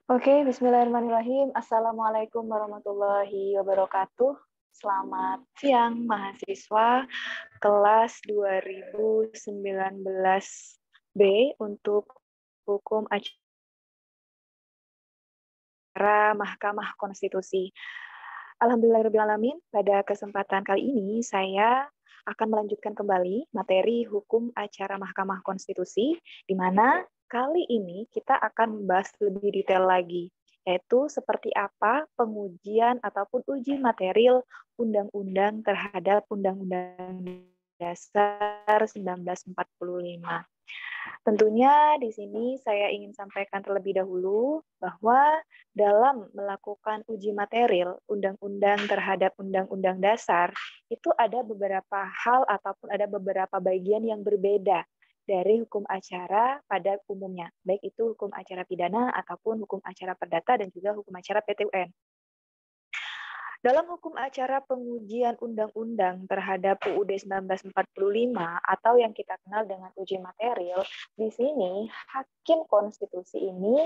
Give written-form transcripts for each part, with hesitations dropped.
Oke, bismillahirrahmanirrahim. Assalamualaikum warahmatullahi wabarakatuh. Selamat siang, mahasiswa kelas 2019B untuk hukum acara Mahkamah Konstitusi. Alhamdulillahirrahmanirrahim, pada kesempatan kali ini saya akan melanjutkan kembali materi hukum acara Mahkamah Konstitusi, di mana kali ini kita akan membahas lebih detail lagi, yaitu seperti apa pengujian ataupun uji material undang-undang terhadap Undang-Undang Dasar 1945. Tentunya di sini saya ingin sampaikan terlebih dahulu bahwa dalam melakukan uji material undang-undang terhadap undang-undang dasar, itu ada beberapa hal ataupun ada beberapa bagian yang berbeda dari hukum acara pada umumnya, baik itu hukum acara pidana ataupun hukum acara perdata dan juga hukum acara PT-UN. Dalam hukum acara pengujian undang-undang terhadap UUD 1945 atau yang kita kenal dengan uji material, di sini hakim konstitusi ini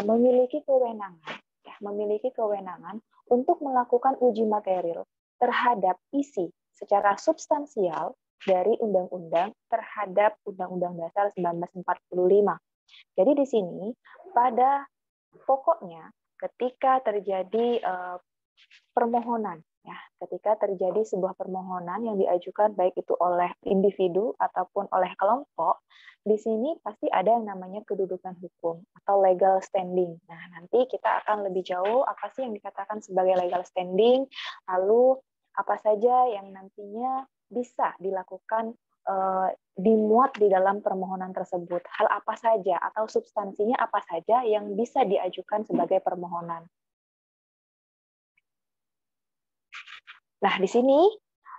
memiliki kewenangan untuk melakukan uji material terhadap isi secara substansial dari undang-undang terhadap Undang-Undang Dasar 1945. Jadi di sini pada pokoknya ketika terjadi permohonan, ya, ketika terjadi sebuah permohonan yang diajukan baik itu oleh individu ataupun oleh kelompok, di sini pasti ada yang namanya kedudukan hukum atau legal standing. Nah, nanti kita akan lebih jauh apa sih yang dikatakan sebagai legal standing, lalu apa saja yang nantinya bisa dilakukan dimuat di dalam permohonan tersebut. Hal apa saja atau substansinya apa saja yang bisa diajukan sebagai permohonan. Nah, di sini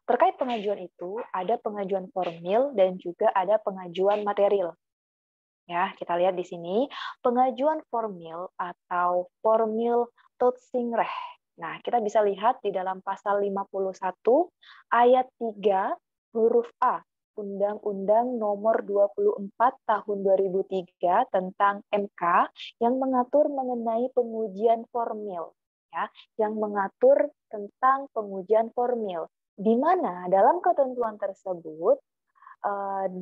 terkait pengajuan itu ada pengajuan formil dan juga ada pengajuan material. Ya, kita lihat di sini pengajuan formil atau formil Toetsenrecht. Nah, kita bisa lihat di dalam pasal 51 ayat 3 huruf A Undang-Undang Nomor 24 Tahun 2003 tentang MK yang mengatur mengenai pengujian formil, ya, yang mengatur tentang pengujian formil, di mana dalam ketentuan tersebut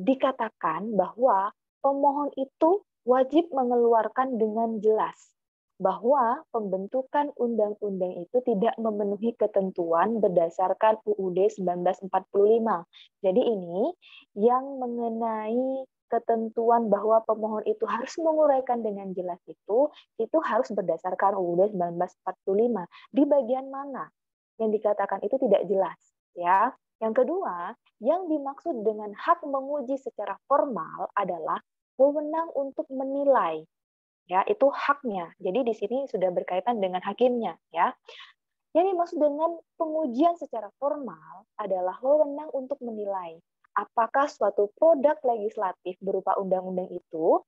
dikatakan bahwa pemohon itu wajib mengeluarkan dengan jelas bahwa pembentukan undang-undang itu tidak memenuhi ketentuan berdasarkan UUD 1945. Jadi ini yang mengenai ketentuan bahwa pemohon itu harus menguraikan dengan jelas itu harus berdasarkan UUD 1945. Di bagian mana yang dikatakan itu tidak jelas, ya. Yang kedua, yang dimaksud dengan hak menguji secara formal adalah wewenang untuk menilai, ya, itu haknya. Jadi di sini sudah berkaitan dengan hakimnya, ya. Yang dimaksud dengan pengujian secara formal adalah wewenang untuk menilai apakah suatu produk legislatif berupa undang-undang itu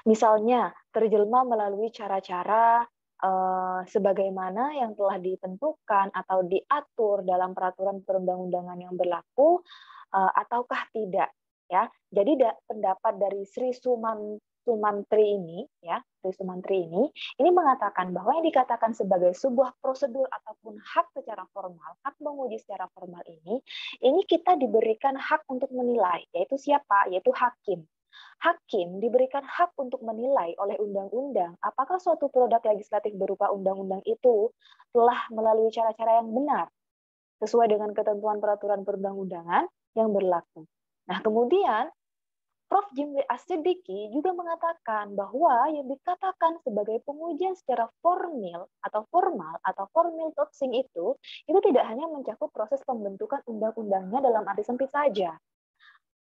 misalnya terjelma melalui cara-cara sebagaimana yang telah ditentukan atau diatur dalam peraturan perundang-undangan yang berlaku ataukah tidak, ya. Jadi pendapat dari Sri Sumantri ini, ya, Sri Sumantri ini mengatakan bahwa yang dikatakan sebagai sebuah prosedur ataupun hak secara formal, hak menguji secara formal ini kita diberikan hak untuk menilai, yaitu siapa? Yaitu hakim. Hakim diberikan hak untuk menilai oleh undang-undang apakah suatu produk legislatif berupa undang-undang itu telah melalui cara-cara yang benar sesuai dengan ketentuan peraturan perundang-undangan yang berlaku. Nah, kemudian Prof. Jimli As-Siddiqi juga mengatakan bahwa yang dikatakan sebagai pengujian secara formal atau formil totsing itu tidak hanya mencakup proses pembentukan undang-undangnya dalam arti sempit saja,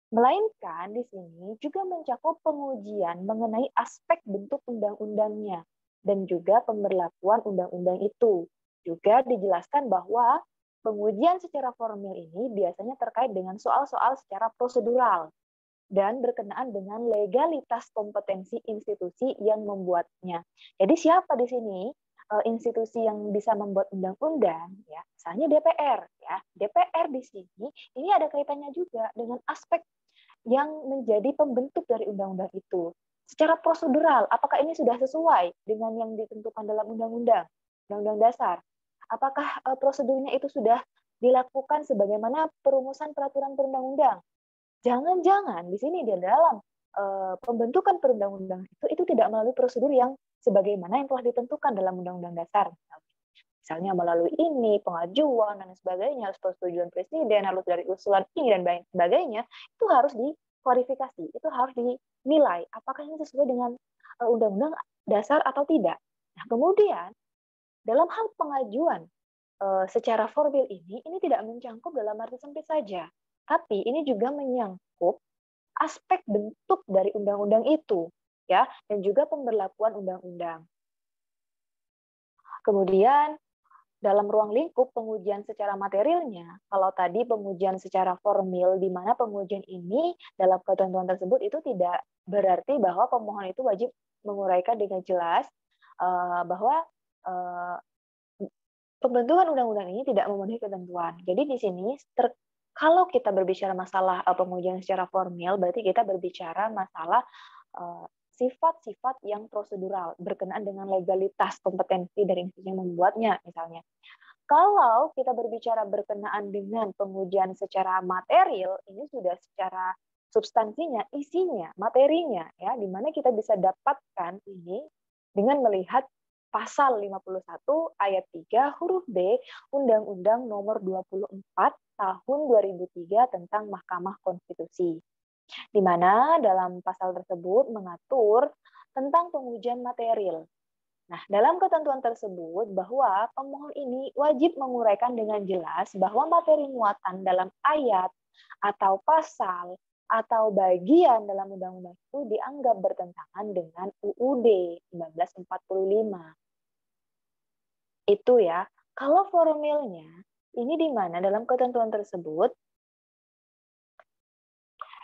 melainkan di sini juga mencakup pengujian mengenai aspek bentuk undang-undangnya dan juga pemberlakuan undang-undang itu. Juga dijelaskan bahwa pengujian secara formal ini biasanya terkait dengan soal-soal secara prosedural dan berkenaan dengan legalitas kompetensi institusi yang membuatnya. Jadi siapa di sini institusi yang bisa membuat undang-undang, ya, misalnya DPR, ya. DPR di sini ini ada kaitannya juga dengan aspek yang menjadi pembentuk dari undang-undang itu. Secara prosedural, apakah ini sudah sesuai dengan yang ditentukan dalam undang-undang dasar? Apakah prosedurnya itu sudah dilakukan sebagaimana perumusan peraturan perundang-undang? Jangan-jangan di sini di dalam pembentukan perundang-undangan itu tidak melalui prosedur yang sebagaimana yang telah ditentukan dalam undang-undang dasar. Misalnya melalui ini, pengajuan, dan sebagainya, harus persetujuan presiden, harus dari usulan ini, dan sebagainya, itu harus diklarifikasi, itu harus dinilai, apakah ini sesuai dengan undang-undang dasar atau tidak. Nah, kemudian, dalam hal pengajuan secara formil ini tidak mencangkup dalam arti sempit saja, tapi ini juga menyangkut aspek bentuk dari undang-undang itu, ya, dan juga pemberlakuan undang-undang. Kemudian, dalam ruang lingkup pengujian secara materialnya, kalau tadi pengujian secara formil, di mana pengujian ini dalam ketentuan tersebut itu tidak berarti bahwa pemohon itu wajib menguraikan dengan jelas bahwa pembentukan undang-undang ini tidak memenuhi ketentuan. Jadi di sini kalau kita berbicara masalah pengujian secara formil, berarti kita berbicara masalah sifat-sifat yang prosedural berkenaan dengan legalitas kompetensi dari institusi yang membuatnya, misalnya. Kalau kita berbicara berkenaan dengan pengujian secara material, ini sudah secara substansinya, isinya, materinya, ya, di mana kita bisa dapatkan ini dengan melihat pasal 51 ayat 3 huruf B Undang-Undang Nomor 24 Tahun 2003 tentang Mahkamah Konstitusi. Di mana dalam pasal tersebut mengatur tentang pengujian material. Nah, dalam ketentuan tersebut bahwa pemohon ini wajib menguraikan dengan jelas bahwa materi muatan dalam ayat atau pasal atau bagian dalam undang-undang itu dianggap bertentangan dengan UUD 1945. Itu ya. Kalau formilnya, ini di mana dalam ketentuan tersebut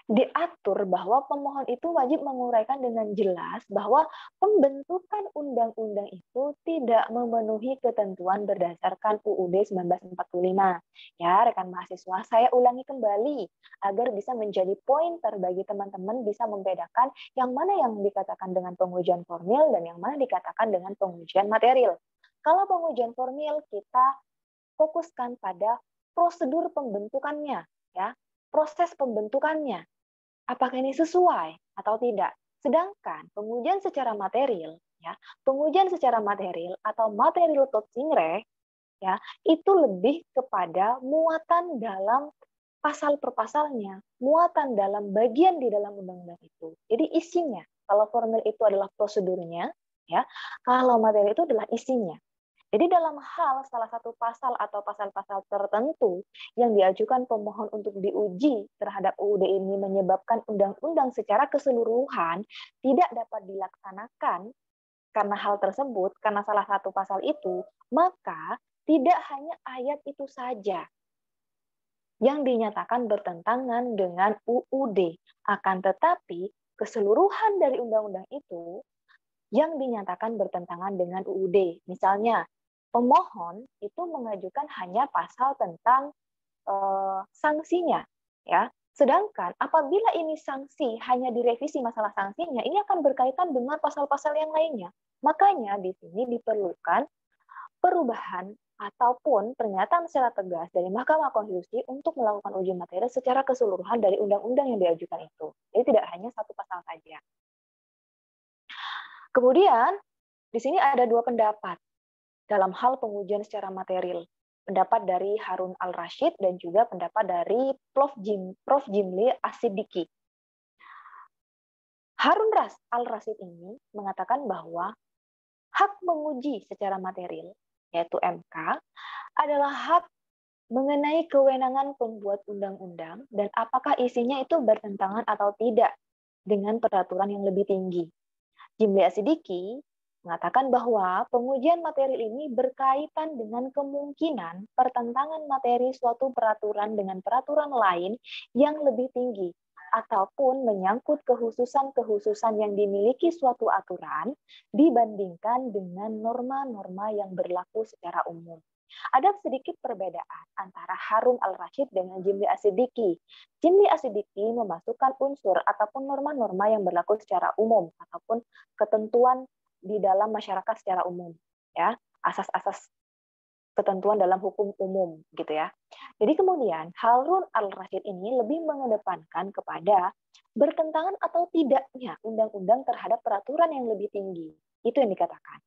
diatur bahwa pemohon itu wajib menguraikan dengan jelas bahwa pembentukan undang-undang itu tidak memenuhi ketentuan berdasarkan UUD 1945. Ya, rekan mahasiswa, saya ulangi kembali agar bisa menjadi pointer bagi teman-teman bisa membedakan yang mana yang dikatakan dengan pengujian formil dan yang mana dikatakan dengan pengujian material. Kalau pengujian formil kita fokuskan pada prosedur pembentukannya, ya, proses pembentukannya. Apakah ini sesuai atau tidak? Sedangkan pengujian secara material, ya, pengujian secara material atau material Topsingre, ya, itu lebih kepada muatan dalam pasal per pasalnya, muatan dalam bagian di dalam undang-undang itu. Jadi isinya, kalau formil itu adalah prosedurnya, ya, kalau materi itu adalah isinya. Jadi dalam hal salah satu pasal atau pasal-pasal tertentu yang diajukan pemohon untuk diuji terhadap UUD ini menyebabkan undang-undang secara keseluruhan tidak dapat dilaksanakan karena hal tersebut, karena salah satu pasal itu, maka tidak hanya ayat itu saja yang dinyatakan bertentangan dengan UUD, akan tetapi keseluruhan dari undang-undang itu yang dinyatakan bertentangan dengan UUD. Misalnya, pemohon itu mengajukan hanya pasal tentang sanksinya, ya. Sedangkan apabila ini sanksi hanya direvisi masalah sanksinya, ini akan berkaitan dengan pasal-pasal yang lainnya. Makanya di sini diperlukan perubahan ataupun pernyataan secara tegas dari Mahkamah Konstitusi untuk melakukan uji materi secara keseluruhan dari undang-undang yang diajukan itu. Jadi tidak hanya satu pasal saja. Kemudian di sini ada dua pendapat dalam hal pengujian secara material. Pendapat dari Harun Al-Rashid dan juga pendapat dari Prof. Jimli Asidiki. Harun Al-Rashid ini mengatakan bahwa hak menguji secara material, yaitu MK, adalah hak mengenai kewenangan pembuat undang-undang dan apakah isinya itu bertentangan atau tidak dengan peraturan yang lebih tinggi. Jimli Asidiki mengatakan bahwa pengujian material ini berkaitan dengan kemungkinan pertentangan materi suatu peraturan dengan peraturan lain yang lebih tinggi, ataupun menyangkut kekhususan-kekhususan yang dimiliki suatu aturan dibandingkan dengan norma-norma yang berlaku secara umum. Ada sedikit perbedaan antara Harun al-Rashid dengan Jimli as-Siddiqi. Jimli as-Siddiqi memasukkan unsur ataupun norma-norma yang berlaku secara umum ataupun ketentuan di dalam masyarakat secara umum, ya, asas-asas ketentuan dalam hukum umum gitu ya. Jadi kemudian Harun al-Rashid ini lebih mengedepankan kepada bertentangan atau tidaknya undang-undang terhadap peraturan yang lebih tinggi. Itu yang dikatakan.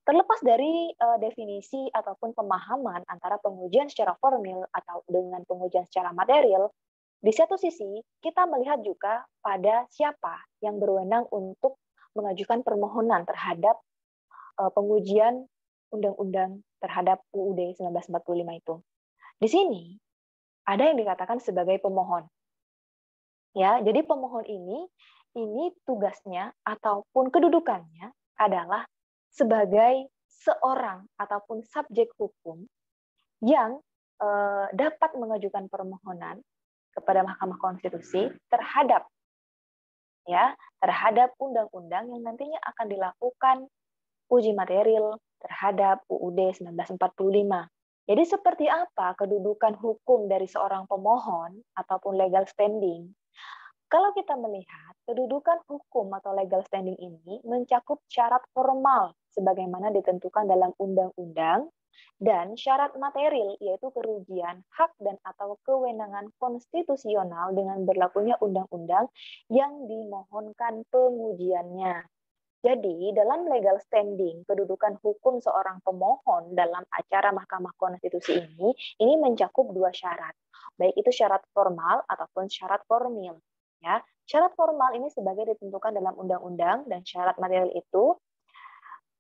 Terlepas dari definisi ataupun pemahaman antara pengujian secara formil atau dengan pengujian secara material, di satu sisi kita melihat juga pada siapa yang berwenang untuk mengajukan permohonan terhadap pengujian undang-undang terhadap UUD 1945 itu. Di sini ada yang dikatakan sebagai pemohon. Ya, jadi pemohon ini tugasnya ataupun kedudukannya adalah sebagai seorang ataupun subjek hukum yang dapat mengajukan permohonan kepada Mahkamah Konstitusi terhadap undang-undang yang nantinya akan dilakukan uji material terhadap UUD 1945. Jadi seperti apa kedudukan hukum dari seorang pemohon ataupun legal standing? Kalau kita melihat, kedudukan hukum atau legal standing ini mencakup syarat formal sebagaimana ditentukan dalam undang-undang dan syarat material yaitu kerugian, hak dan atau kewenangan konstitusional dengan berlakunya undang-undang yang dimohonkan pengujiannya. Jadi, dalam legal standing, kedudukan hukum seorang pemohon dalam acara Mahkamah Konstitusi ini mencakup dua syarat, baik itu syarat formal ataupun syarat formil. Ya, syarat formal ini sebagai ditentukan dalam undang-undang dan syarat material itu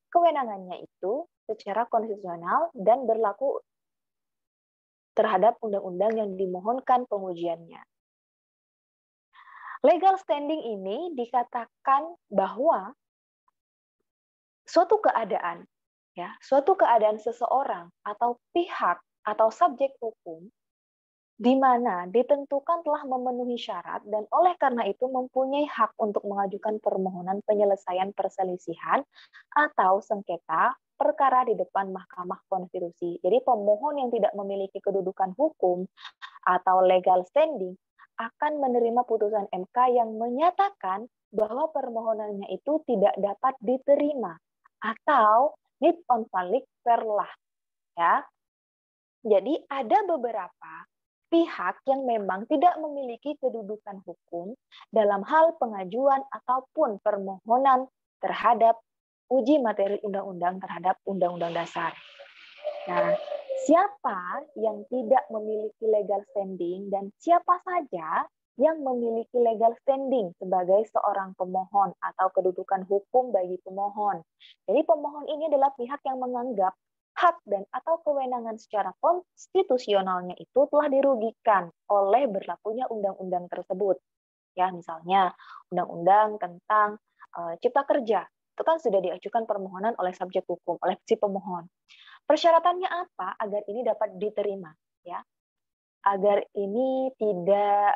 kewenangannya itu secara konstitusional dan berlaku terhadap undang-undang yang dimohonkan pengujiannya. Legal standing ini dikatakan bahwa suatu keadaan seseorang atau pihak atau subjek hukum di mana ditentukan telah memenuhi syarat dan oleh karena itu mempunyai hak untuk mengajukan permohonan penyelesaian perselisihan atau sengketa perkara di depan Mahkamah Konstitusi. Jadi pemohon yang tidak memiliki kedudukan hukum atau legal standing akan menerima putusan MK yang menyatakan bahwa permohonannya itu tidak dapat diterima atau need on valid verlah, ya. Jadi ada beberapa pihak yang memang tidak memiliki kedudukan hukum dalam hal pengajuan ataupun permohonan terhadap uji materi undang-undang terhadap undang-undang dasar. Nah, siapa yang tidak memiliki legal standing dan siapa saja yang memiliki legal standing sebagai seorang pemohon atau kedudukan hukum bagi pemohon. Jadi pemohon ini adalah pihak yang menganggap hak dan atau kewenangan secara konstitusionalnya itu telah dirugikan oleh berlakunya undang-undang tersebut. Ya, misalnya undang-undang tentang Cipta Kerja itu kan sudah diajukan permohonan oleh subjek hukum, oleh si pemohon. Persyaratannya apa agar ini dapat diterima? Ya, agar ini tidak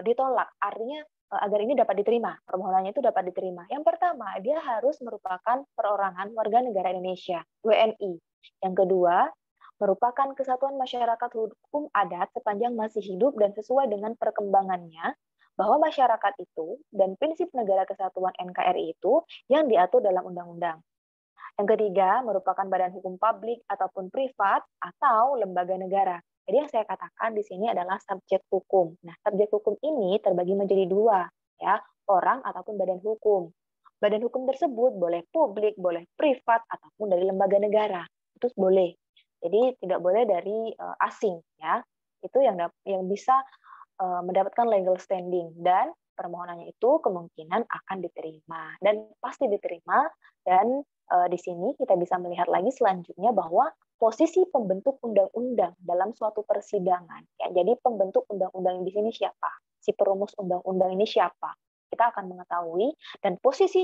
ditolak. Artinya agar ini dapat diterima, permohonannya itu dapat diterima. Yang pertama, dia harus merupakan perorangan warga negara Indonesia, WNI. Yang kedua, merupakan kesatuan masyarakat hukum adat sepanjang masih hidup dan sesuai dengan perkembangannya, bahwa masyarakat itu dan prinsip negara kesatuan NKRI itu yang diatur dalam undang-undang. Yang ketiga, merupakan badan hukum publik ataupun privat atau lembaga negara. Jadi yang saya katakan di sini adalah subjek hukum. Nah, subjek hukum ini terbagi menjadi dua, ya, orang ataupun badan hukum. Badan hukum tersebut boleh publik, boleh privat, ataupun dari lembaga negara. Itu boleh. Jadi tidak boleh dari asing, ya. Itu yang bisa mendapatkan legal standing dan permohonannya itu kemungkinan akan diterima dan pasti diterima. Dan di sini kita bisa melihat lagi selanjutnya bahwa posisi pembentuk undang-undang dalam suatu persidangan. Ya, jadi pembentuk undang-undang di sini siapa? Si perumus undang-undang ini siapa? Kita akan mengetahui dan posisi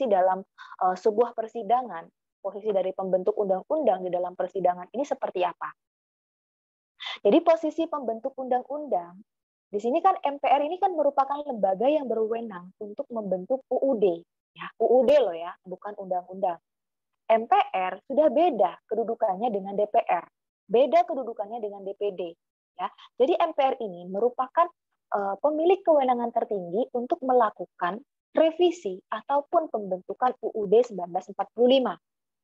dalam sebuah persidangan, posisi dari pembentuk undang-undang di dalam persidangan ini seperti apa? Jadi posisi pembentuk undang-undang di sini kan MPR ini kan merupakan lembaga yang berwenang untuk membentuk UUD, ya UUD loh ya, bukan undang-undang. MPR sudah beda kedudukannya dengan DPR, beda kedudukannya dengan DPD. Ya, jadi MPR ini merupakan pemilik kewenangan tertinggi untuk melakukan revisi ataupun pembentukan UUD 1945.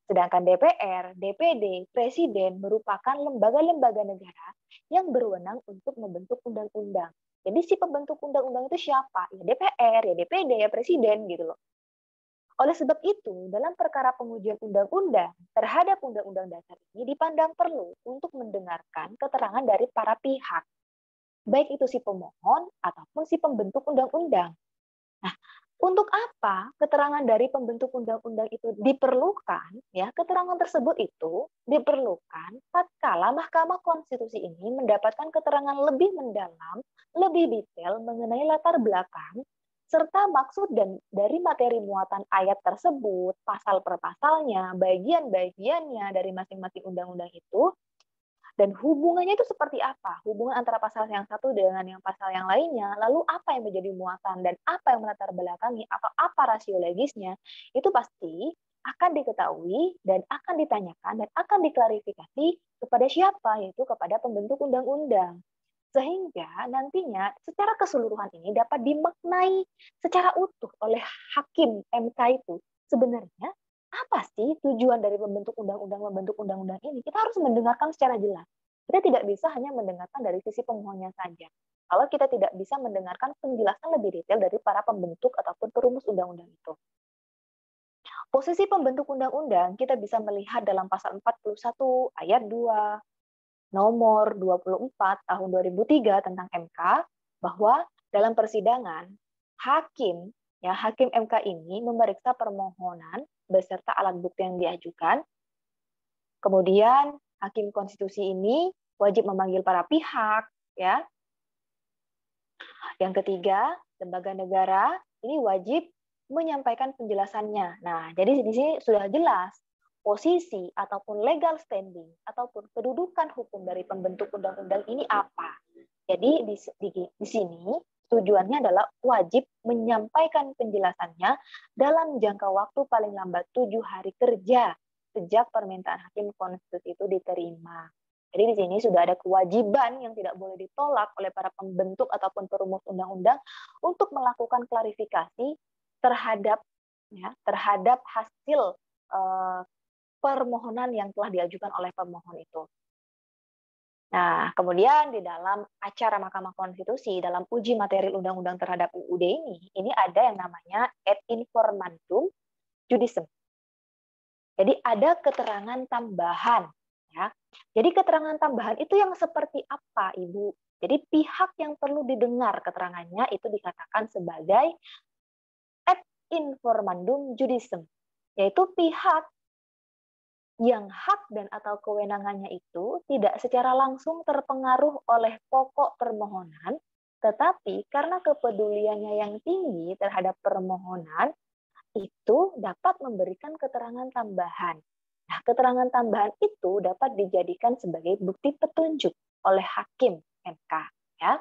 Sedangkan DPR, DPD, Presiden merupakan lembaga-lembaga negara yang berwenang untuk membentuk undang-undang. Jadi si pembentuk undang-undang itu siapa? Ya DPR, ya DPD, ya Presiden gitu loh. Oleh sebab itu, dalam perkara pengujian undang-undang terhadap undang-undang dasar ini dipandang perlu untuk mendengarkan keterangan dari para pihak, baik itu si pemohon ataupun si pembentuk undang-undang. Nah, untuk apa keterangan dari pembentuk undang-undang itu diperlukan? Ya, keterangan tersebut itu diperlukan tatkala Mahkamah Konstitusi ini mendapatkan keterangan lebih mendalam, lebih detail mengenai latar belakang serta maksud dan dari materi muatan ayat tersebut, pasal per pasalnya, bagian-bagiannya dari masing-masing undang-undang itu, dan hubungannya itu seperti apa? Hubungan antara pasal yang satu dengan yang pasal yang lainnya, lalu apa yang menjadi muatan dan apa yang melatar belakangi atau apa rasio legisnya, itu pasti akan diketahui dan akan ditanyakan dan akan diklarifikasi kepada siapa, yaitu kepada pembentuk undang-undang. Sehingga nantinya secara keseluruhan ini dapat dimaknai secara utuh oleh hakim MK itu. Sebenarnya apa sih tujuan dari membentuk undang-undang ini? Kita harus mendengarkan secara jelas. Kita tidak bisa hanya mendengarkan dari sisi pemohonnya saja. Kalau kita tidak bisa mendengarkan penjelasan lebih detail dari para pembentuk ataupun perumus undang-undang itu. Posisi pembentuk undang-undang kita bisa melihat dalam pasal 41 ayat 2 nomor 24 tahun 2003 tentang MK bahwa dalam persidangan hakim MK ini memeriksa permohonan beserta alat bukti yang diajukan. Kemudian hakim konstitusi ini wajib memanggil para pihak, ya. Yang ketiga, lembaga negara ini wajib menyampaikan penjelasannya. Nah, jadi di sini sudah jelas posisi ataupun legal standing ataupun kedudukan hukum dari pembentuk undang-undang ini apa. Jadi di sini tujuannya adalah wajib menyampaikan penjelasannya dalam jangka waktu paling lambat 7 hari kerja sejak permintaan hakim konstitusi itu diterima. Jadi di sini sudah ada kewajiban yang tidak boleh ditolak oleh para pembentuk ataupun perumus undang-undang untuk melakukan klarifikasi terhadap hasil permohonan yang telah diajukan oleh pemohon itu. Nah, kemudian di dalam acara Mahkamah Konstitusi dalam uji materi undang-undang terhadap UUD ini ada yang namanya ad informandum judicium. Jadi ada keterangan tambahan, ya. Jadi keterangan tambahan itu yang seperti apa, Ibu? Jadi pihak yang perlu didengar keterangannya itu dikatakan sebagai ad informandum judicium, yaitu pihak yang hak dan atau kewenangannya itu tidak secara langsung terpengaruh oleh pokok permohonan, tetapi karena kepeduliannya yang tinggi terhadap permohonan, itu dapat memberikan keterangan tambahan. Nah, keterangan tambahan itu dapat dijadikan sebagai bukti petunjuk oleh hakim MK. Ya.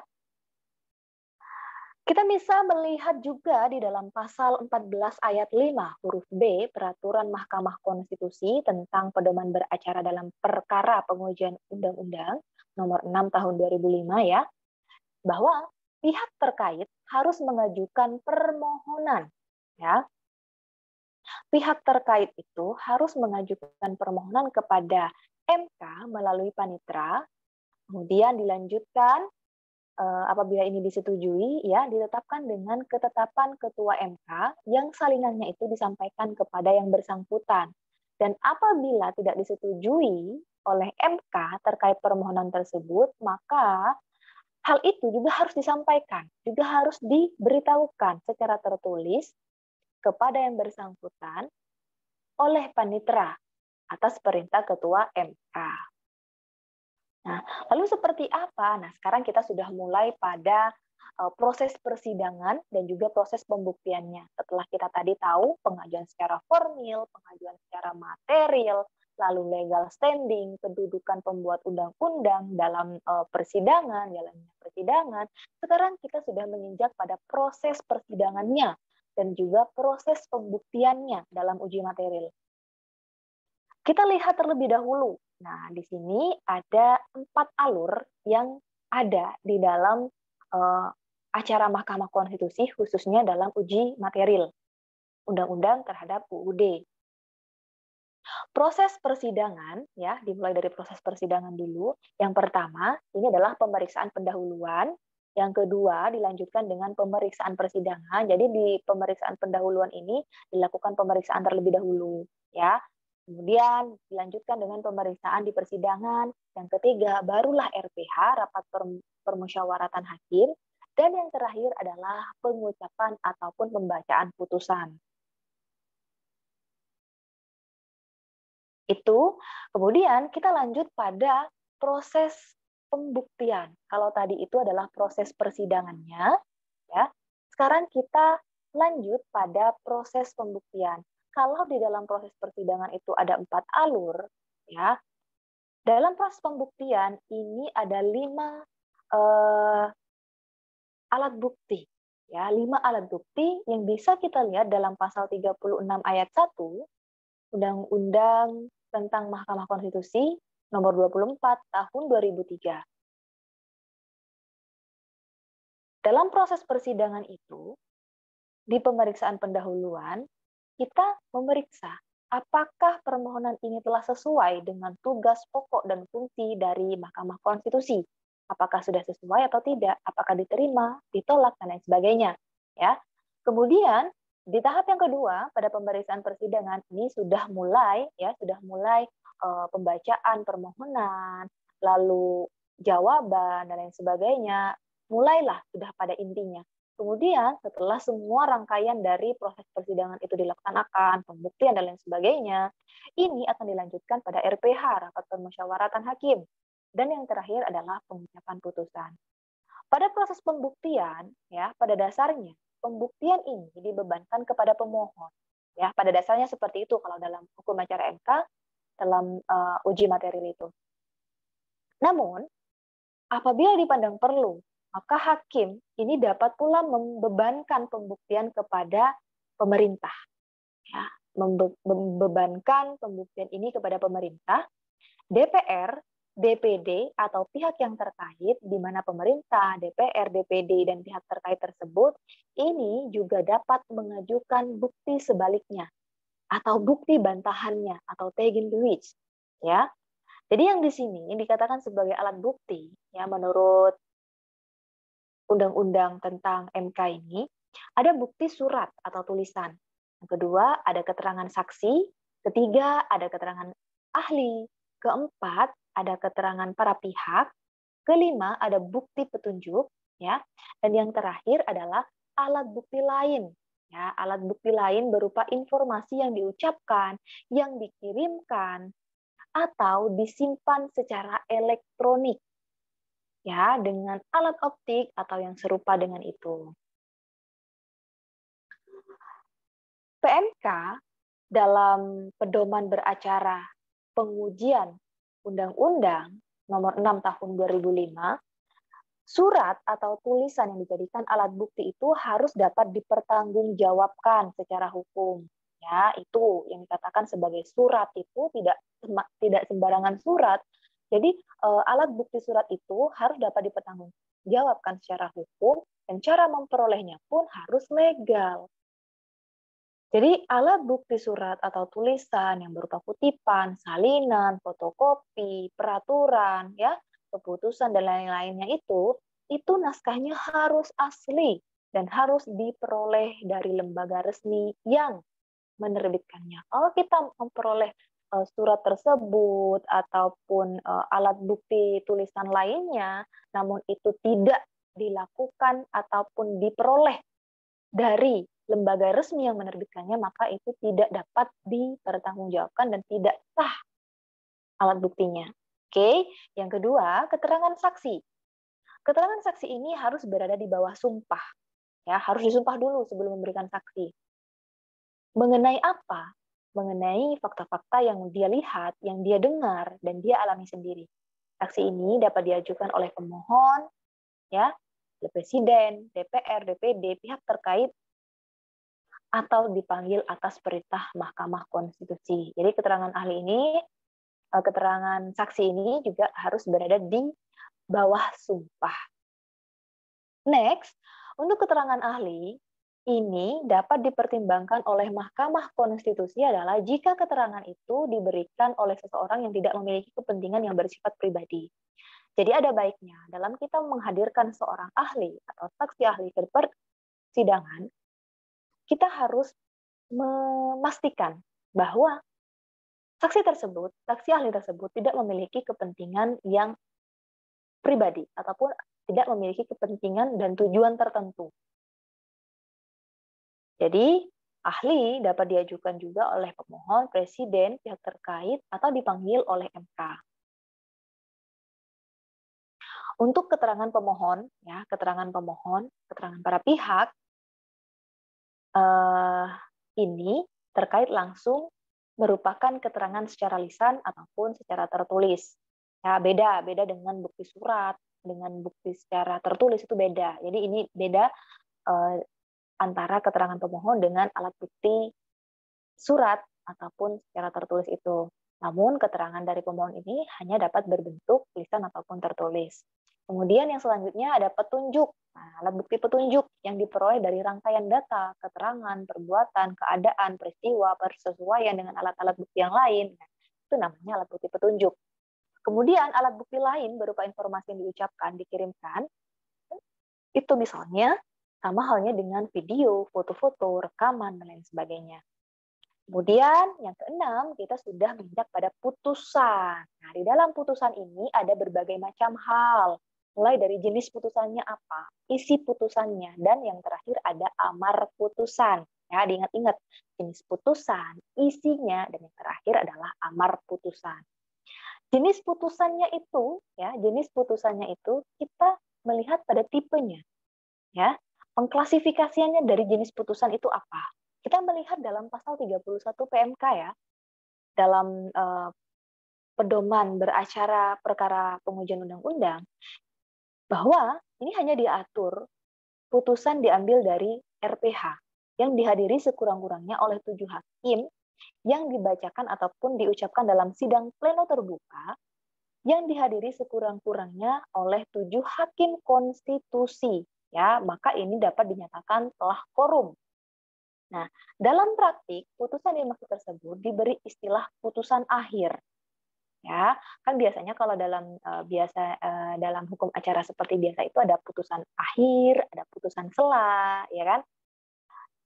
Kita bisa melihat juga di dalam pasal 14 ayat 5 huruf B Peraturan Mahkamah Konstitusi tentang pedoman beracara dalam perkara pengujian undang-undang nomor 6 tahun 2005 ya, bahwa pihak terkait harus mengajukan permohonan ya. Pihak terkait itu harus mengajukan permohonan kepada MK melalui panitera, kemudian dilanjutkan apabila ini disetujui, ya ditetapkan dengan ketetapan ketua MK yang salinannya itu disampaikan kepada yang bersangkutan. Dan apabila tidak disetujui oleh MK terkait permohonan tersebut, maka hal itu juga harus disampaikan, juga harus diberitahukan secara tertulis kepada yang bersangkutan oleh panitera atas perintah ketua MK. Nah, lalu seperti apa? Nah, sekarang kita sudah mulai pada proses persidangan dan juga proses pembuktiannya. Setelah kita tadi tahu pengajuan secara formil, pengajuan secara material, lalu legal standing, kedudukan pembuat undang-undang dalam persidangan, jalannya persidangan, sekarang kita sudah menginjak pada proses persidangannya dan juga proses pembuktiannya dalam uji material. Kita lihat terlebih dahulu. Nah, di sini ada 4 alur yang ada di dalam acara Mahkamah Konstitusi, khususnya dalam uji material undang-undang terhadap UUD. Proses persidangan, ya, dimulai dari proses persidangan dulu. Yang pertama, ini adalah pemeriksaan pendahuluan. Yang kedua, dilanjutkan dengan pemeriksaan persidangan. Jadi di pemeriksaan pendahuluan ini dilakukan pemeriksaan terlebih dahulu, ya. Kemudian dilanjutkan dengan pemeriksaan di persidangan. Yang ketiga, barulah RPH, rapat permusyawaratan hakim. Dan yang terakhir adalah pengucapan ataupun pembacaan putusan. Itu, kemudian kita lanjut pada proses pembuktian. Kalau tadi itu adalah proses persidangannya, ya. Sekarang kita lanjut pada proses pembuktian. Kalau di dalam proses persidangan itu ada 4 alur, ya. Dalam proses pembuktian ini ada 5 alat bukti, ya, 5 alat bukti yang bisa kita lihat dalam pasal 36 ayat 1 Undang-Undang tentang Mahkamah Konstitusi nomor 24 tahun 2003. Dalam proses persidangan itu, di pemeriksaan pendahuluan, kita memeriksa apakah permohonan ini telah sesuai dengan tugas pokok dan fungsi dari Mahkamah Konstitusi. Apakah sudah sesuai atau tidak, apakah diterima, ditolak, dan lain sebagainya. Ya. Kemudian, di tahap yang kedua, pada pemeriksaan persidangan ini sudah mulai pembacaan permohonan, lalu jawaban dan lain sebagainya, mulailah sudah pada intinya. Kemudian setelah semua rangkaian dari proses persidangan itu dilaksanakan, pembuktian dan lain sebagainya, ini akan dilanjutkan pada RPH, rapat permusyawaratan hakim. Dan yang terakhir adalah pengucapan putusan. Pada proses pembuktian, ya, pada dasarnya pembuktian ini dibebankan kepada pemohon. Ya, pada dasarnya seperti itu kalau dalam hukum acara MK dalam uji material itu. Namun, apabila dipandang perlu, maka hakim ini dapat pula membebankan pembuktian kepada pemerintah. Ya, membebankan pembuktian ini kepada pemerintah, DPR, DPD atau pihak yang terkait, di mana pemerintah, DPR, DPD, dan pihak terkait tersebut, ini juga dapat mengajukan bukti sebaliknya, atau bukti bantahannya, atau tegenbewijs. Ya. Jadi yang di sini dikatakan sebagai alat bukti, ya, menurut Undang-Undang tentang MK ini, ada bukti surat atau tulisan. Yang kedua, ada keterangan saksi. Ketiga, ada keterangan ahli. Keempat, ada keterangan para pihak. Kelima, ada bukti petunjuk, ya. Dan yang terakhir adalah alat bukti lain. Ya, alat bukti lain berupa informasi yang diucapkan, yang dikirimkan, atau disimpan secara elektronik, ya, dengan alat optik atau yang serupa dengan itu. PMK dalam pedoman beracara pengujian Undang-Undang nomor 6 tahun 2005, surat atau tulisan yang dijadikan alat bukti itu harus dapat dipertanggungjawabkan secara hukum. Ya, itu yang dikatakan sebagai surat itu tidak sembarangan surat. Jadi alat bukti surat itu harus dapat dipertanggungjawabkan secara hukum dan cara memperolehnya pun harus legal. Jadi alat bukti surat atau tulisan yang berupa kutipan, salinan, fotokopi, peraturan, ya, keputusan dan lain-lainnya itu naskahnya harus asli dan harus diperoleh dari lembaga resmi yang menerbitkannya. Kalau kita memperoleh surat tersebut ataupun alat bukti tulisan lainnya, namun itu tidak dilakukan ataupun diperoleh dari lembaga resmi yang menerbitkannya, maka itu tidak dapat dipertanggungjawabkan dan tidak sah alat buktinya. Oke, yang kedua, keterangan saksi. Keterangan saksi ini harus berada di bawah sumpah. Ya, harus disumpah dulu sebelum memberikan saksi. Mengenai apa? Mengenai fakta-fakta yang dia lihat, yang dia dengar, dan dia alami sendiri. Saksi ini dapat diajukan oleh pemohon, ya, oleh Presiden, DPR, DPD, pihak terkait, atau dipanggil atas perintah Mahkamah Konstitusi. Jadi keterangan ahli ini, keterangan saksi ini juga harus berada di bawah sumpah. Next, untuk keterangan ahli, ini dapat dipertimbangkan oleh Mahkamah Konstitusi adalah jika keterangan itu diberikan oleh seseorang yang tidak memiliki kepentingan yang bersifat pribadi. Jadi ada baiknya dalam kita menghadirkan seorang ahli atau saksi ahli ke persidangan, kita harus memastikan bahwa saksi ahli tersebut tidak memiliki kepentingan yang pribadi ataupun tidak memiliki kepentingan dan tujuan tertentu. Jadi, ahli dapat diajukan juga oleh pemohon, presiden, pihak terkait, atau dipanggil oleh MK. Untuk keterangan pemohon, keterangan para pihak, ini terkait langsung merupakan keterangan secara lisan ataupun secara tertulis. Ya, beda dengan bukti surat, dengan bukti secara tertulis itu beda. Jadi ini beda antara keterangan pemohon dengan alat bukti surat ataupun secara tertulis itu. Namun keterangan dari pemohon ini hanya dapat berbentuk lisan ataupun tertulis. Kemudian yang selanjutnya ada petunjuk. Nah, alat bukti petunjuk yang diperoleh dari rangkaian data, keterangan, perbuatan, keadaan, peristiwa, persesuaian dengan alat-alat bukti yang lain. Nah, itu namanya alat bukti petunjuk. Kemudian alat bukti lain berupa informasi yang diucapkan, dikirimkan, itu misalnya sama halnya dengan video, foto-foto, rekaman, dan lain sebagainya. Kemudian yang keenam, kita sudah menginjak pada putusan. Nah, di dalam putusan ini ada berbagai macam hal. Mulai dari jenis putusannya apa, isi putusannya, dan yang terakhir ada amar putusan. Ya, diingat-ingat, jenis putusan, isinya, dan yang terakhir adalah amar putusan. Jenis putusannya itu kita melihat pada tipenya. Ya, pengklasifikasiannya dari jenis putusan itu apa? Kita melihat dalam pasal 31 PMK ya, dalam pedoman beracara perkara pengujian undang-undang, bahwa ini hanya diatur putusan diambil dari RPH yang dihadiri sekurang-kurangnya oleh 7 hakim yang dibacakan ataupun diucapkan dalam sidang pleno terbuka yang dihadiri sekurang-kurangnya oleh 7 hakim konstitusi. Ya, maka ini dapat dinyatakan telah korum. Nah, dalam praktik, putusan yang dimaksud tersebut diberi istilah putusan akhir. Ya, kan biasanya kalau dalam dalam hukum acara seperti biasa itu ada putusan akhir, ada putusan sela, ya kan?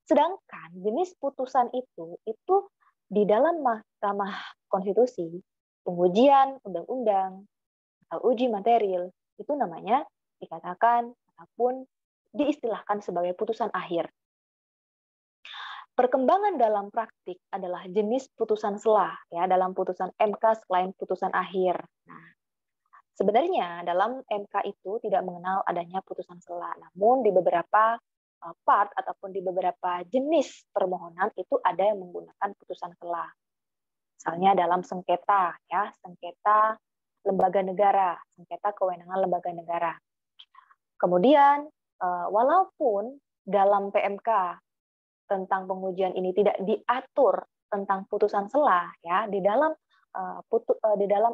Sedangkan jenis putusan itu di dalam Mahkamah Konstitusi, pengujian undang-undang atau uji material itu namanya dikatakan ataupun diistilahkan sebagai putusan akhir. Perkembangan dalam praktik adalah jenis putusan sela ya dalam putusan MK selain putusan akhir. Nah, sebenarnya dalam MK itu tidak mengenal adanya putusan sela, namun di beberapa part ataupun di beberapa jenis permohonan itu ada yang menggunakan putusan sela. Misalnya dalam sengketa ya, sengketa lembaga negara, sengketa kewenangan lembaga negara. Kemudian walaupun dalam PMK tentang pengujian ini tidak diatur tentang putusan sela ya di dalam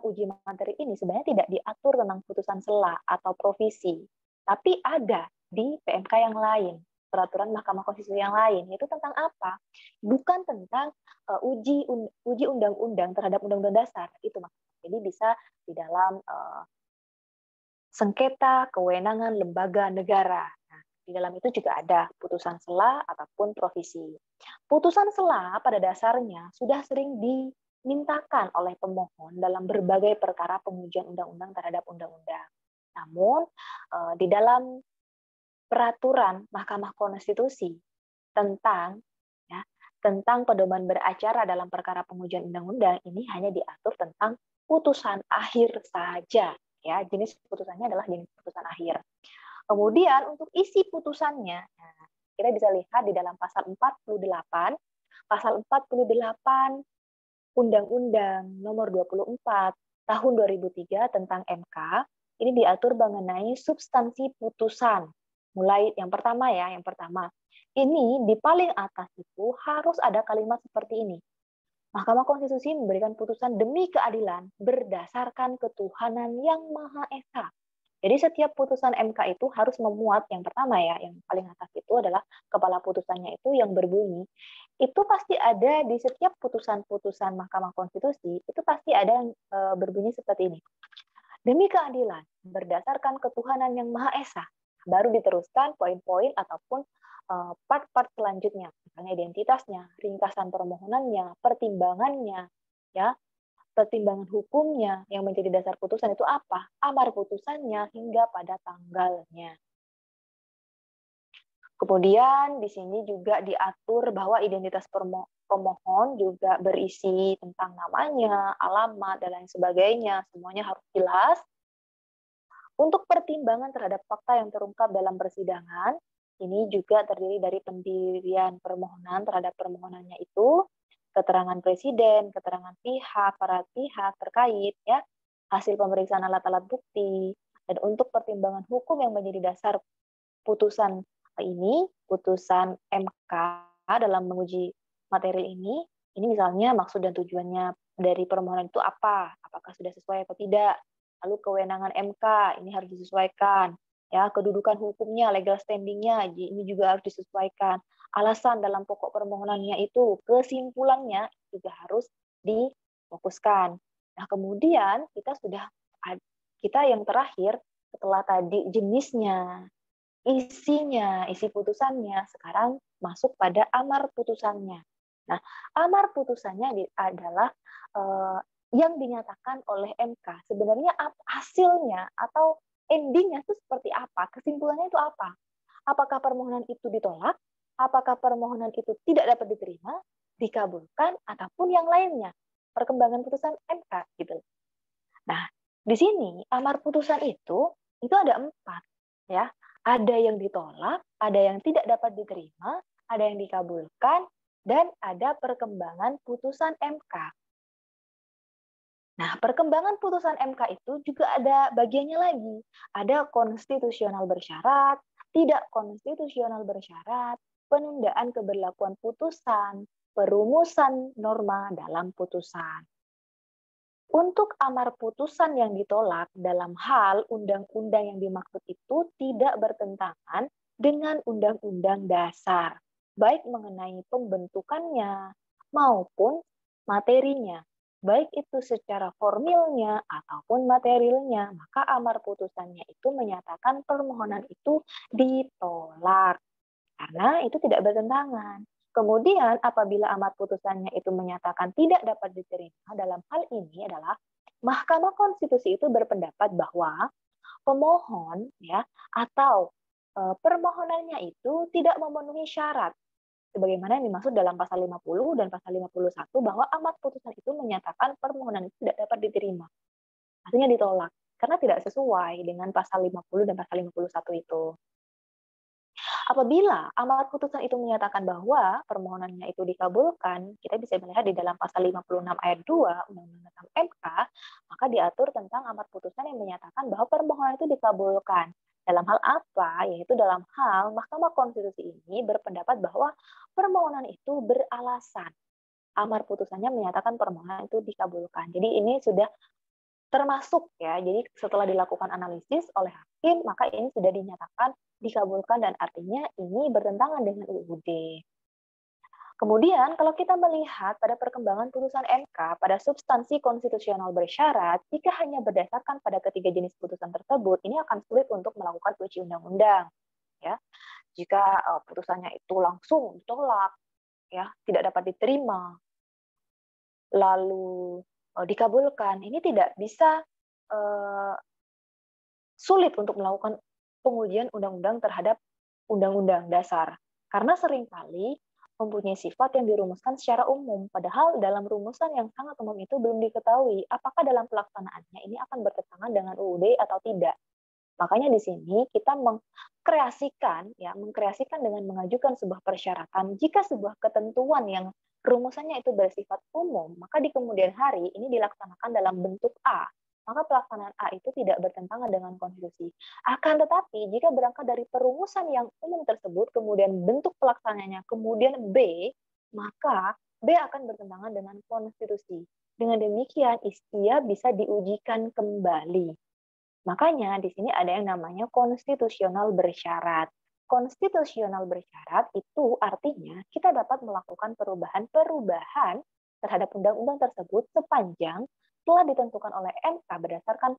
uji materi ini sebenarnya tidak diatur tentang putusan sela atau provisi, tapi ada di PMK yang lain, peraturan Mahkamah Konstitusi yang lain, yaitu tentang apa? Bukan tentang uji undang-undang terhadap undang-undang dasar itu maksudnya. Jadi bisa di dalam sengketa kewenangan lembaga negara. Di dalam itu juga ada putusan sela ataupun provisi. Putusan sela pada dasarnya sudah sering dimintakan oleh pemohon dalam berbagai perkara pengujian undang-undang terhadap undang-undang. Namun di dalam peraturan Mahkamah Konstitusi tentang pedoman beracara dalam perkara pengujian undang-undang ini hanya diatur tentang putusan akhir saja. Ya, jenis putusannya adalah jenis putusan akhir. Kemudian untuk isi putusannya, kita bisa lihat di dalam pasal 48 Undang-Undang Nomor 24 Tahun 2003 tentang MK, ini diatur mengenai substansi putusan. Mulai yang pertama ya, yang pertama. Ini di paling atas itu harus ada kalimat seperti ini. Mahkamah Konstitusi memberikan putusan demi keadilan berdasarkan ketuhanan yang Maha Esa. Jadi setiap putusan MK itu harus memuat yang pertama ya, yang paling atas itu adalah kepala putusannya itu yang berbunyi. Itu pasti ada di setiap putusan-putusan Mahkamah Konstitusi, itu pasti ada yang berbunyi seperti ini. Demi keadilan berdasarkan ketuhanan yang Maha Esa. Baru diteruskan poin-poin ataupun part-part selanjutnya, misalnya identitasnya, ringkasan permohonannya, pertimbangannya, ya, pertimbangan hukumnya yang menjadi dasar putusan itu apa, amar putusannya hingga pada tanggalnya. Kemudian di sini juga diatur bahwa identitas pemohon juga berisi tentang namanya, alamat, dan lain sebagainya. Semuanya harus jelas. Untuk pertimbangan terhadap fakta yang terungkap dalam persidangan, ini juga terdiri dari pendirian permohonan terhadap permohonannya itu, keterangan presiden, keterangan para pihak terkait, ya, hasil pemeriksaan alat-alat bukti, dan untuk pertimbangan hukum yang menjadi dasar putusan ini, putusan MK dalam menguji materi ini misalnya maksud dan tujuannya dari permohonan itu apa, apakah sudah sesuai atau tidak, lalu kewenangan MK ini harus disesuaikan, ya, kedudukan hukumnya, legal standing-nya ini juga harus disesuaikan, alasan dalam pokok permohonannya itu, kesimpulannya juga harus difokuskan. Nah, kemudian kita yang terakhir setelah tadi jenisnya, isinya, isi putusannya, sekarang masuk pada amar putusannya. Nah, amar putusannya adalah yang dinyatakan oleh MK. Sebenarnya hasilnya atau endingnya itu seperti apa? Kesimpulannya itu apa? Apakah permohonan itu ditolak? Apakah permohonan itu tidak dapat diterima, dikabulkan, ataupun yang lainnya? Perkembangan putusan MK gitu. Nah, di sini amar putusan itu ada 4, ya. Ada yang ditolak, ada yang tidak dapat diterima, ada yang dikabulkan, dan ada perkembangan putusan MK. Nah, perkembangan putusan MK itu juga ada bagiannya lagi. Ada konstitusional bersyarat, tidak konstitusional bersyarat, penundaan keberlakuan putusan, perumusan norma dalam putusan. Untuk amar putusan yang ditolak dalam hal undang-undang yang dimaksud itu tidak bertentangan dengan undang-undang dasar, baik mengenai pembentukannya maupun materinya, baik itu secara formilnya ataupun materialnya, maka amar putusannya itu menyatakan permohonan itu ditolak karena itu tidak bertentangan. Kemudian apabila amar putusannya itu menyatakan tidak dapat diterima, dalam hal ini adalah Mahkamah Konstitusi itu berpendapat bahwa pemohon ya atau permohonannya itu tidak memenuhi syarat sebagaimana yang dimaksud dalam pasal 50 dan pasal 51 bahwa amar putusan itu menyatakan permohonan itu tidak dapat diterima. Artinya ditolak karena tidak sesuai dengan pasal 50 dan pasal 51 itu. Apabila amar putusan itu menyatakan bahwa permohonannya itu dikabulkan, kita bisa melihat di dalam pasal 56 ayat 2 Undang-Undang tentang MK, maka diatur tentang amar putusan yang menyatakan bahwa permohonan itu dikabulkan. Dalam hal apa? Yaitu dalam hal Mahkamah Konstitusi ini berpendapat bahwa permohonan itu beralasan. Amar putusannya menyatakan permohonan itu dikabulkan. Jadi ini sudah termasuk ya, jadi setelah dilakukan analisis oleh hakim, maka ini sudah dinyatakan dikabulkan dan artinya ini bertentangan dengan UUD. Kemudian kalau kita melihat pada perkembangan putusan MK pada substansi konstitusional bersyarat, jika hanya berdasarkan pada ketiga jenis putusan tersebut, ini akan sulit untuk melakukan uji undang-undang. Ya, jika putusannya itu langsung ditolak, ya tidak dapat diterima, lalu dikabulkan, ini tidak bisa sulit untuk melakukan pengujian undang-undang terhadap undang-undang dasar. Karena seringkali mempunyai sifat yang dirumuskan secara umum, padahal dalam rumusan yang sangat umum itu belum diketahui apakah dalam pelaksanaannya ini akan bertentangan dengan UUD atau tidak. Makanya di sini kita mengkreasikan dengan mengajukan sebuah persyaratan jika sebuah ketentuan yang rumusannya itu bersifat umum, maka di kemudian hari ini dilaksanakan dalam bentuk A. maka pelaksanaan A itu tidak bertentangan dengan konstitusi. Akan tetapi, jika berangkat dari perumusan yang umum tersebut, kemudian bentuk pelaksanaannya, kemudian B, maka B akan bertentangan dengan konstitusi. Dengan demikian, ia bisa diujikan kembali. Makanya di sini ada yang namanya konstitusional bersyarat. Konstitusional bersyarat itu artinya kita dapat melakukan perubahan-perubahan terhadap undang-undang tersebut sepanjang telah ditentukan oleh MK berdasarkan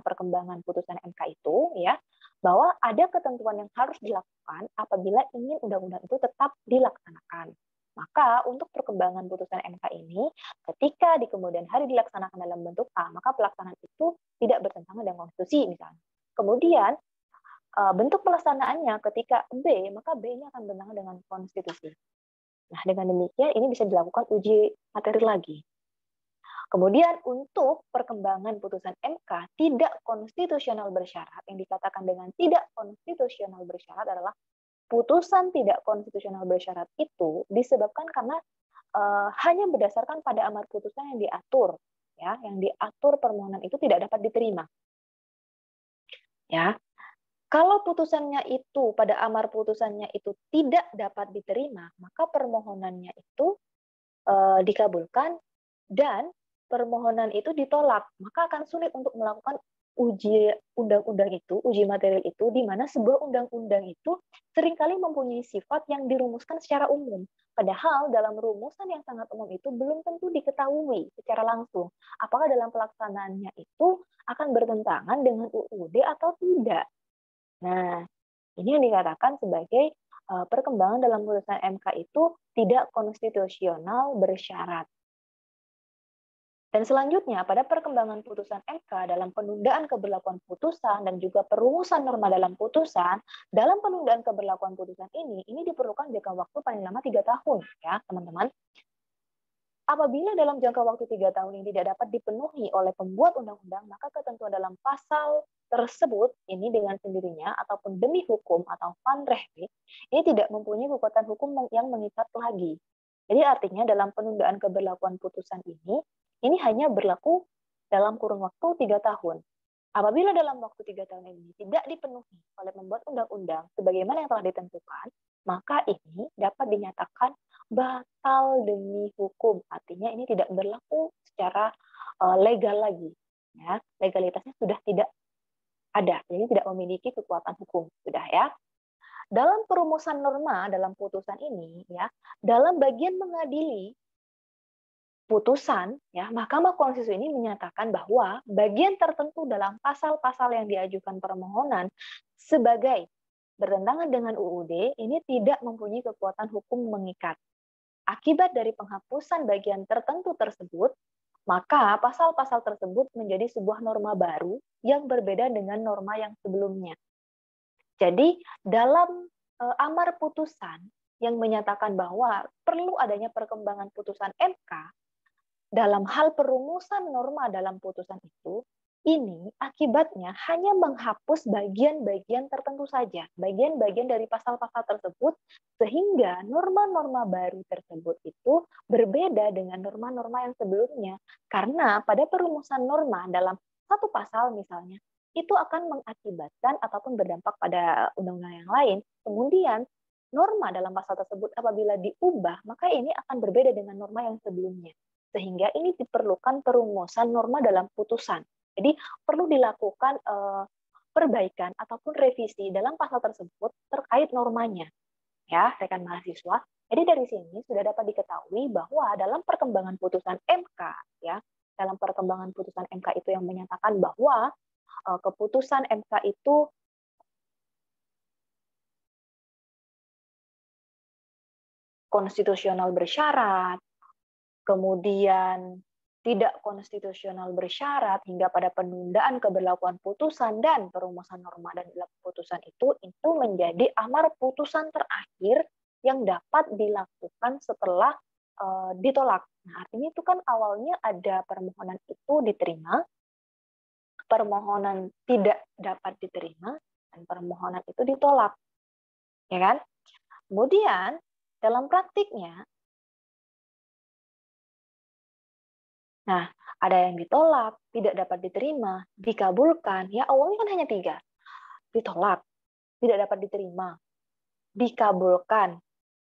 perkembangan putusan MK itu, ya, bahwa ada ketentuan yang harus dilakukan apabila ingin undang-undang itu tetap dilaksanakan. Maka untuk perkembangan putusan MK ini, ketika di kemudian hari dilaksanakan dalam bentuk A, maka pelaksanaan itu tidak bertentangan dengan konstitusi misalnya. Kemudian bentuk pelaksanaannya ketika B, maka B ini akan bertentangan dengan konstitusi. Nah, dengan demikian ini bisa dilakukan uji materi lagi. Kemudian untuk perkembangan putusan MK tidak konstitusional bersyarat, yang dikatakan dengan tidak konstitusional bersyarat adalah putusan tidak konstitusional bersyarat itu disebabkan karena hanya berdasarkan pada amar putusan yang diatur, ya, yang diatur permohonan itu tidak dapat diterima. Ya, kalau putusannya itu pada amar putusannya itu tidak dapat diterima, maka permohonannya itu dikabulkan dan permohonan itu ditolak, maka akan sulit untuk melakukan uji undang-undang itu, uji material itu, di mana sebuah undang-undang itu seringkali mempunyai sifat yang dirumuskan secara umum. Padahal dalam rumusan yang sangat umum itu belum tentu diketahui secara langsung apakah dalam pelaksanaannya itu akan bertentangan dengan UUD atau tidak. Nah, ini yang dikatakan sebagai perkembangan dalam putusan MK itu tidak konstitusional bersyarat. Dan selanjutnya, pada perkembangan putusan MK dalam penundaan keberlakuan putusan dan juga perumusan norma dalam putusan, dalam penundaan keberlakuan putusan ini diperlukan jangka waktu paling lama 3 tahun, ya teman-teman. Apabila dalam jangka waktu 3 tahun ini tidak dapat dipenuhi oleh pembuat undang-undang, maka ketentuan dalam pasal tersebut ini dengan sendirinya ataupun demi hukum atau van rehbe ini tidak mempunyai kekuatan hukum yang mengikat lagi. Jadi artinya dalam penundaan keberlakuan putusan ini hanya berlaku dalam kurun waktu 3 tahun. Apabila dalam waktu 3 tahun ini tidak dipenuhi oleh pembuat undang-undang sebagaimana yang telah ditentukan, maka ini dapat dinyatakan batal demi hukum. Artinya ini tidak berlaku secara legal lagi. Ya, legalitasnya sudah tidak ada, jadi tidak memiliki kekuatan hukum, sudah ya. Dalam perumusan norma dalam putusan ini, ya, dalam bagian mengadili putusan, ya, Mahkamah Konstitusi ini menyatakan bahwa bagian tertentu dalam pasal-pasal yang diajukan permohonan sebagai bertentangan dengan UUD ini tidak mempunyai kekuatan hukum mengikat. Akibat dari penghapusan bagian tertentu tersebut, maka pasal-pasal tersebut menjadi sebuah norma baru yang berbeda dengan norma yang sebelumnya. Jadi, dalam amar putusan yang menyatakan bahwa perlu adanya perkembangan putusan MK, dalam hal perumusan norma dalam putusan itu, ini akibatnya hanya menghapus bagian-bagian tertentu saja, bagian-bagian dari pasal-pasal tersebut, sehingga norma-norma baru tersebut itu berbeda dengan norma-norma yang sebelumnya. Karena pada perumusan norma dalam satu pasal misalnya, itu akan mengakibatkan ataupun berdampak pada undang-undang yang lain. Kemudian, norma dalam pasal tersebut apabila diubah, maka ini akan berbeda dengan norma yang sebelumnya. Sehingga ini diperlukan perumusan norma dalam putusan. Jadi perlu dilakukan perbaikan ataupun revisi dalam pasal tersebut terkait normanya, ya rekan mahasiswa. Jadi dari sini sudah dapat diketahui bahwa dalam perkembangan putusan MK, ya dalam perkembangan putusan MK itu yang menyatakan bahwa keputusan MK itu konstitusional bersyarat, kemudian tidak konstitusional bersyarat hingga pada penundaan keberlakuan putusan dan perumusan norma dan putusan itu menjadi amar putusan terakhir yang dapat dilakukan setelah ditolak. Nah, artinya itu kan awalnya ada permohonan itu diterima, permohonan tidak dapat diterima, dan permohonan itu ditolak. Ya kan? Kemudian dalam praktiknya, nah, Ada yang ditolak, tidak dapat diterima, dikabulkan. Ya, awalnya kan hanya 3. Ditolak, tidak dapat diterima, dikabulkan.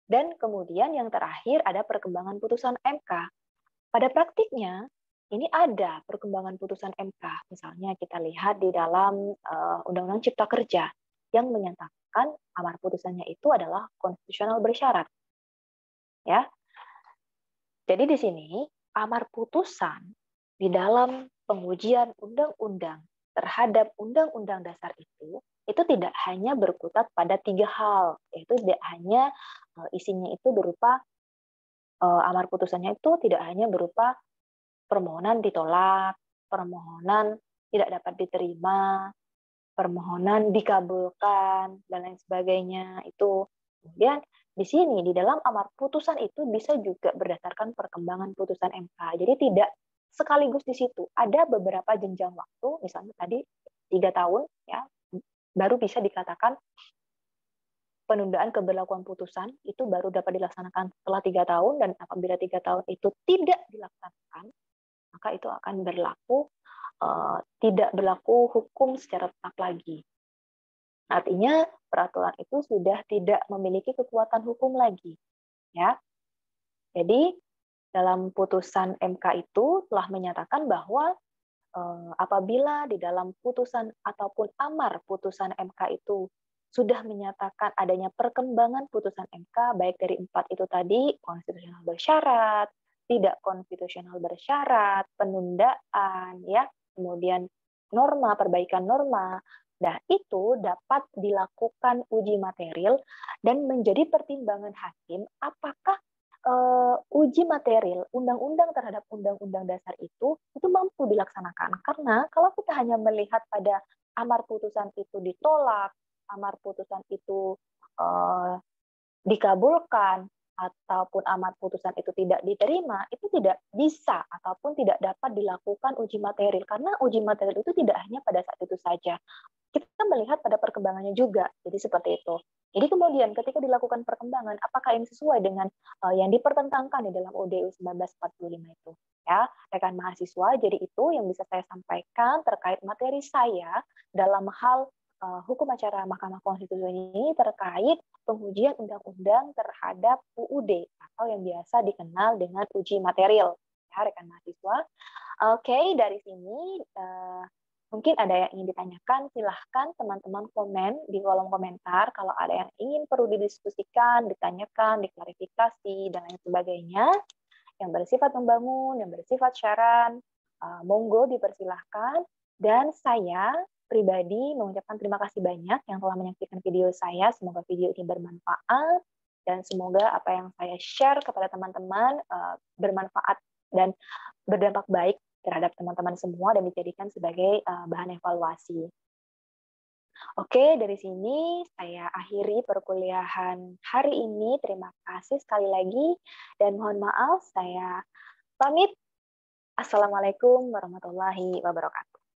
Dan kemudian yang terakhir ada perkembangan putusan MK. Pada praktiknya, ini ada perkembangan putusan MK. Misalnya kita lihat di dalam Undang-Undang Cipta Kerja yang menyatakan amar putusannya itu adalah konstitusional bersyarat. Ya. Jadi di sini amar putusan di dalam pengujian undang-undang terhadap undang-undang dasar itu tidak hanya berkutat pada 3 hal, yaitu tidak hanya isinya itu berupa amar putusannya itu tidak hanya berupa permohonan ditolak, permohonan tidak dapat diterima, permohonan dikabulkan, dan lain sebagainya. Itu kemudian di sini di dalam amar putusan itu bisa juga berdasarkan perkembangan putusan MK. Jadi tidak sekaligus di situ. Ada beberapa jenjang waktu, misalnya tadi 3 tahun, ya, baru bisa dikatakan penundaan keberlakuan putusan itu baru dapat dilaksanakan setelah 3 tahun, dan apabila 3 tahun itu tidak dilaksanakan, maka itu akan berlaku tidak berlaku hukum secara tetap lagi. Artinya peraturan itu sudah tidak memiliki kekuatan hukum lagi, ya. Jadi dalam putusan MK itu telah menyatakan bahwa apabila di dalam putusan ataupun amar putusan MK itu sudah menyatakan adanya perkembangan putusan MK baik dari 4 itu tadi, konstitusional bersyarat, tidak konstitusional bersyarat, penundaan, ya, kemudian norma, perbaikan norma. Nah, itu dapat dilakukan uji material dan menjadi pertimbangan hakim apakah uji material undang-undang terhadap undang-undang dasar itu mampu dilaksanakan. Karena kalau kita hanya melihat pada amar putusan itu ditolak, amar putusan itu dikabulkan, ataupun amar putusan itu tidak diterima, itu tidak bisa ataupun tidak dapat dilakukan uji material. Karena uji material itu tidak hanya pada saat itu saja. Kita melihat pada perkembangannya juga. Jadi seperti itu. Jadi kemudian ketika dilakukan perkembangan, apakah ini sesuai dengan yang dipertentangkan di dalam UUD 1945 itu? Ya, rekan mahasiswa, jadi itu yang bisa saya sampaikan terkait materi saya dalam hal hukum acara Mahkamah Konstitusi ini terkait pengujian undang-undang terhadap UUD atau yang biasa dikenal dengan uji material. Ya, rekan mahasiswa. Oke, dari sini mungkin ada yang ingin ditanyakan, silahkan teman-teman komen di kolom komentar kalau ada yang ingin perlu didiskusikan, ditanyakan, diklarifikasi, dan lain sebagainya. Yang bersifat membangun, yang bersifat saran, monggo dipersilahkan. Dan saya pribadi mengucapkan terima kasih banyak yang telah menyaksikan video saya. Semoga video ini bermanfaat, dan semoga apa yang saya share kepada teman-teman bermanfaat dan berdampak baik terhadap teman-teman semua dan dijadikan sebagai bahan evaluasi. Oke, dari sini saya akhiri perkuliahan hari ini. Terima kasih sekali lagi dan mohon maaf saya pamit. Assalamualaikum warahmatullahi wabarakatuh.